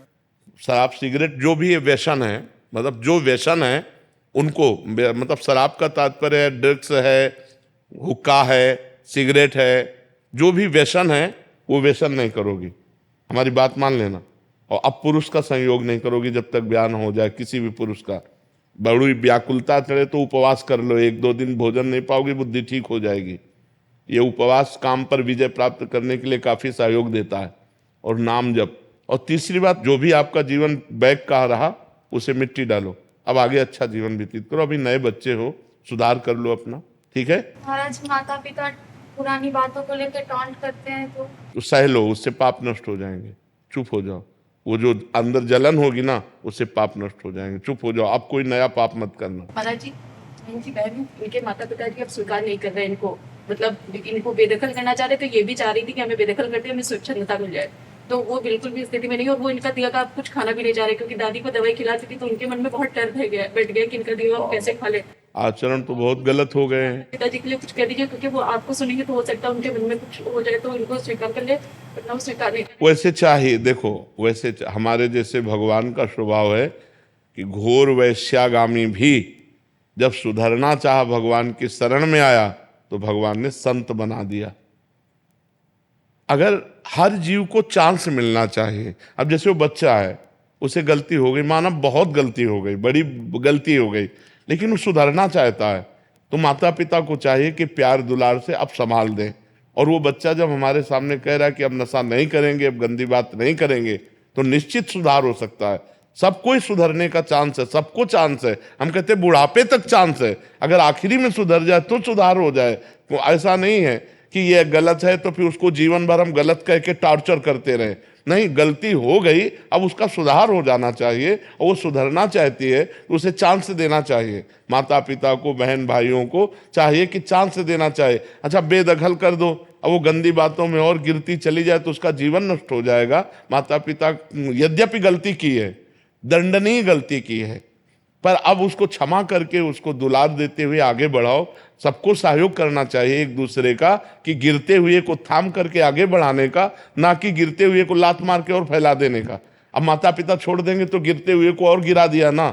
शराब सिगरेट जो भी व्यसन है, मतलब जो व्यसन है उनको, मतलब शराब का तात्पर्य है ड्रग्स है, हुक्का है, सिगरेट है, जो भी व्यसन है वो व्यसन नहीं करोगी, हमारी बात मान लेना। और अब पुरुष का संयोग नहीं करोगी जब तक ब्याह न हो जाए किसी भी पुरुष का। बड़ी व्याकुलता चढ़े तो उपवास कर लो, 1-2 दिन भोजन नहीं पाओगी, बुद्धि ठीक हो जाएगी। ये उपवास काम पर विजय प्राप्त करने के लिए काफी सहयोग देता है। और नाम जप। और तीसरी बात, जो भी आपका जीवन बैक का रहा उसे मिट्टी डालो, अब आगे अच्छा जीवन व्यतीत करो। अभी नए बच्चे हो, सुधार कर लो अपना, ठीक है। महाराज, माता पिता पुरानी बातों को लेकर टॉन्ट करते हैं तो सह लो, उससे पाप नष्ट हो जाएंगे। चुप हो जाओ, वो जो अंदर जलन होगी ना उससे पाप नष्ट हो जाएंगे। चुप हो जाओ, आप कोई नया पाप मत करना। महाराज जी, इनकी बहन, इनके माता पिता जी अब स्वीकार नहीं कर रहे इनको, मतलब इनको बेदखल करना चाह रहे, तो ये भी चाह रही थी कि हमें बेदखल करते हमें स्वच्छता मिल जाए, तो वो बिल्कुल भी स्थिति में नहीं। और वो इनका दिया का कुछ खाना भी नहीं जा रहे, क्योंकि दादी को दवाई खिलाती थी तो उनके मन में बहुत डर बैठ गया कि इनका दिया वो कैसे खा ले। आचरण तो बहुत गलत हो गए हैं। पिताजी के लिए कुछ कह दीजिए, क्योंकि वो आपको सुनेंगे तो हो सकता है उनके मन में कुछ हो जाए, तो इनको स्वीकार कर ले, वरना वो स्वीकार नहीं। वैसे चाहिए, देखो वैसे हमारे जैसे भगवान का स्वभाव है कि घोर वैश्यागामी भी जब सुधरना चाहा, भगवान की शरण में आया तो भगवान ने संत बना दिया। अगर हर जीव को चांस मिलना चाहिए। अब जैसे वो बच्चा है, उसे गलती हो गई, माना बहुत गलती हो गई, बड़ी गलती हो गई, लेकिन वो सुधरना चाहता है, तो माता पिता को चाहिए कि प्यार दुलार से अब संभाल दें। और वो बच्चा जब हमारे सामने कह रहा है कि अब नशा नहीं करेंगे, अब गंदी बात नहीं करेंगे, तो निश्चित सुधार हो सकता है। सबको ही सुधरने का चांस है, सबको चांस है। हम कहते हैं बुढ़ापे तक चांस है, अगर आखिरी में सुधर जाए तो सुधार हो जाए। तो ऐसा नहीं है कि ये गलत है तो फिर उसको जीवन भर हम गलत कह के टॉर्चर करते रहे। नहीं, गलती हो गई, अब उसका सुधार हो जाना चाहिए, और वो सुधरना चाहती है तो उसे चांस देना चाहिए। माता पिता को, बहन भाइयों को चाहिए कि चांस देना चाहिए। अच्छा, बेदखल कर दो, अब वो गंदी बातों में और गिरती चली जाए तो उसका जीवन नष्ट हो जाएगा। माता पिता यद्यपि गलती की है, दंडनीय गलती की है, पर अब उसको क्षमा करके उसको दुलार देते हुए आगे बढ़ाओ। सबको सहयोग करना चाहिए एक दूसरे का, कि गिरते हुए को थाम करके आगे बढ़ाने का, ना कि गिरते हुए को लात मार के और फैला देने का। अब माता पिता छोड़ देंगे तो गिरते हुए को और गिरा दिया ना,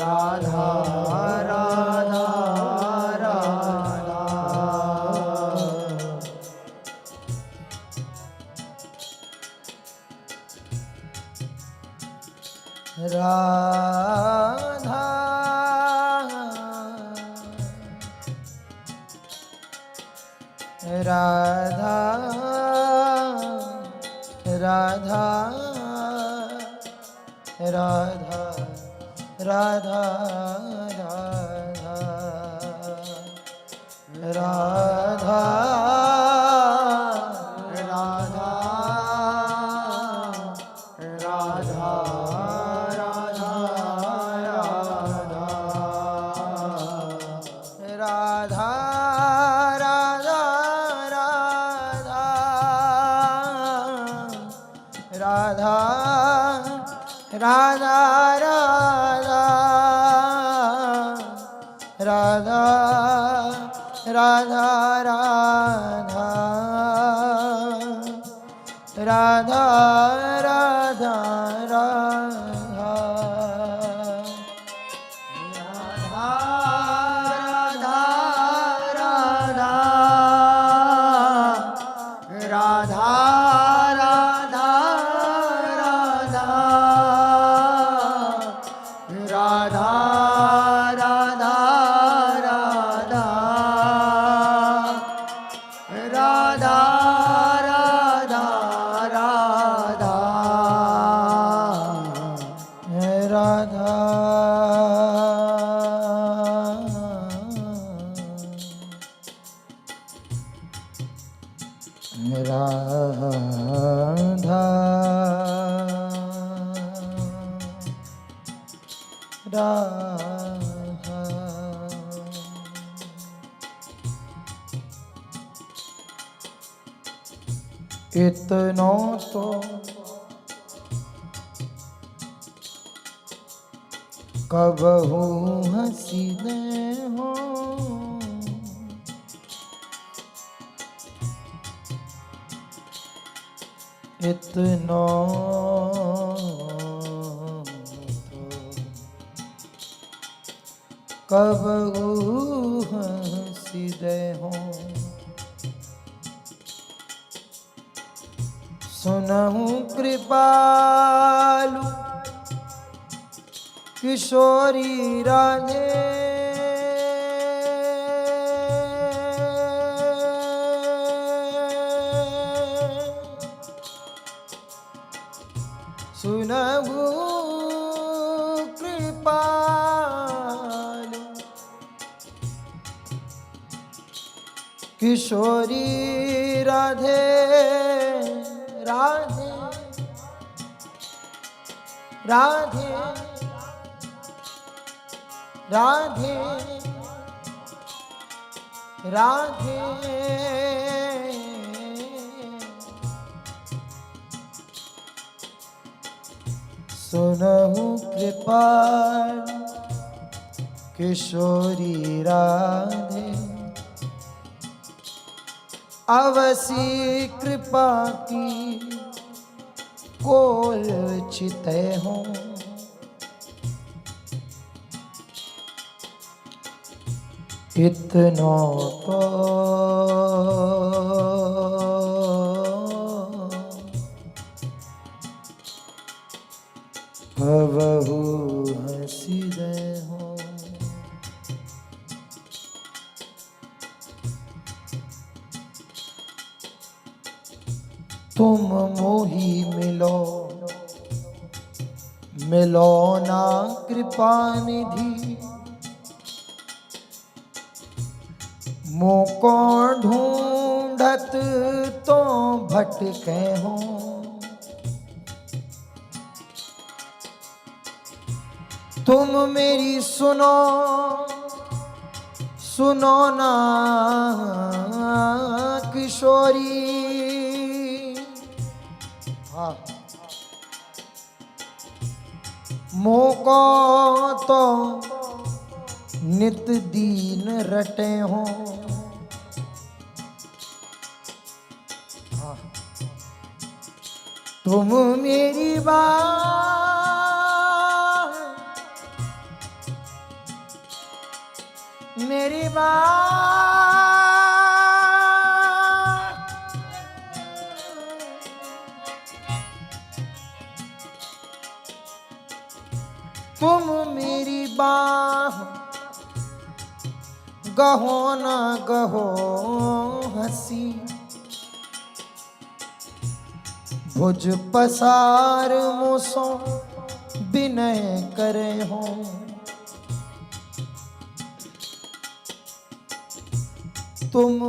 राधा राधा राधा राधा राधा राधा राधा राधा राधा राधा राधा राधा राधा राधा राधा राधा राधा राधा इतना तो कबहू हसीने हो इतना कबहू हसीने हो सुनहु कृपालु किशोरी राधे सुनहु कृपालु किशोरी राधे राधे राधे राधे राधे सुनहु कृपाल किशोरी राधे अवसी कृपा की कोल चिते हो इतना तो कबहू हसीदे हो तुम मोही मिलो मिलो ना कृपा निधि मोको ढूंढत तो भटके हो तुम मेरी सुनो सुनो ना किशोरी हाँ मोको तो नित दीन रटे हो हाँ तुम मेरी बात बाह तुम मेरी बाह गहो ना गहो हंसी भुज पसार मुसो विनय करे हो तुम